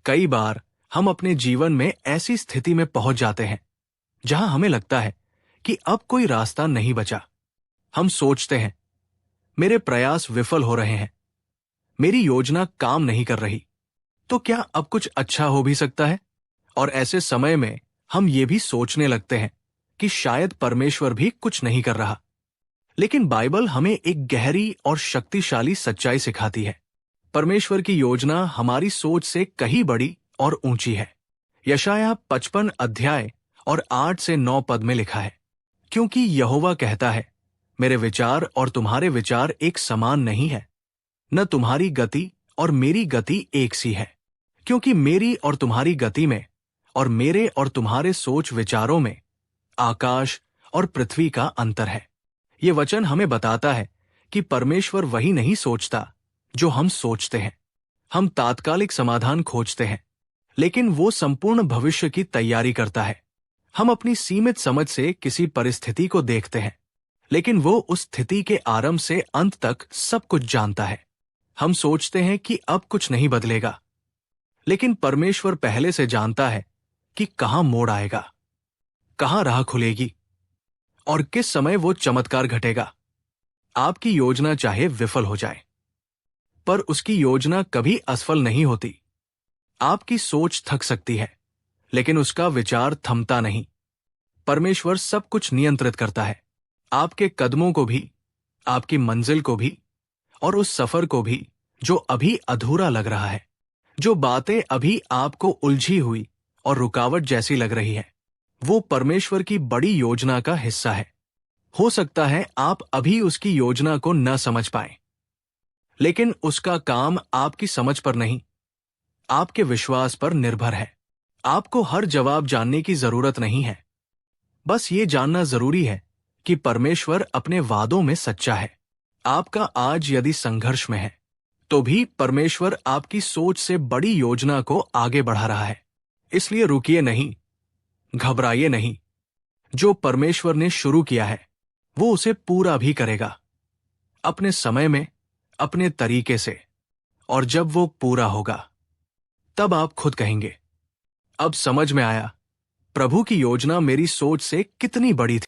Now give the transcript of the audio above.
कई बार हम अपने जीवन में ऐसी स्थिति में पहुंच जाते हैं जहां हमें लगता है कि अब कोई रास्ता नहीं बचा। हम सोचते हैं, मेरे प्रयास विफल हो रहे हैं, मेरी योजना काम नहीं कर रही, तो क्या अब कुछ अच्छा हो भी सकता है? और ऐसे समय में हम ये भी सोचने लगते हैं कि शायद परमेश्वर भी कुछ नहीं कर रहा। लेकिन बाइबल हमें एक गहरी और शक्तिशाली सच्चाई सिखाती है। परमेश्वर की योजना हमारी सोच से कहीं बड़ी और ऊंची है। यशायाह 55 अध्याय और 8 से 9 पद में लिखा है, क्योंकि यहोवा कहता है, मेरे विचार और तुम्हारे विचार एक समान नहीं है, न तुम्हारी गति और मेरी गति एक सी है। क्योंकि मेरी और तुम्हारी गति में और मेरे और तुम्हारे सोच विचारों में आकाश और पृथ्वी का अंतर है। ये वचन हमें बताता है कि परमेश्वर वही नहीं सोचता जो हम सोचते हैं। हम तात्कालिक समाधान खोजते हैं, लेकिन वो संपूर्ण भविष्य की तैयारी करता है। हम अपनी सीमित समझ से किसी परिस्थिति को देखते हैं, लेकिन वो उस स्थिति के आरंभ से अंत तक सब कुछ जानता है। हम सोचते हैं कि अब कुछ नहीं बदलेगा, लेकिन परमेश्वर पहले से जानता है कि कहां मोड़ आएगा, कहां राह खुलेगी और किस समय वो चमत्कार घटेगा। आपकी योजना चाहे विफल हो जाए, पर उसकी योजना कभी असफल नहीं होती। आपकी सोच थक सकती है, लेकिन उसका विचार थमता नहीं। परमेश्वर सब कुछ नियंत्रित करता है, आपके कदमों को भी, आपकी मंजिल को भी, और उस सफर को भी जो अभी अधूरा लग रहा है। जो बातें अभी आपको उलझी हुई और रुकावट जैसी लग रही है, वो परमेश्वर की बड़ी योजना का हिस्सा है। हो सकता है आप अभी उसकी योजना को न समझ पाए, लेकिन उसका काम आपकी समझ पर नहीं, आपके विश्वास पर निर्भर है। आपको हर जवाब जानने की जरूरत नहीं है, बस ये जानना जरूरी है कि परमेश्वर अपने वादों में सच्चा है। आपका आज यदि संघर्ष में है, तो भी परमेश्वर आपकी सोच से बड़ी योजना को आगे बढ़ा रहा है। इसलिए रुकिए नहीं, घबराइए नहीं। जो परमेश्वर ने शुरू किया है, वो उसे पूरा भी करेगा, अपने समय में, अपने तरीके से। और जब वो पूरा होगा, तब आप खुद कहेंगे, अब समझ में आया, प्रभु की योजना मेरी सोच से कितनी बड़ी थी।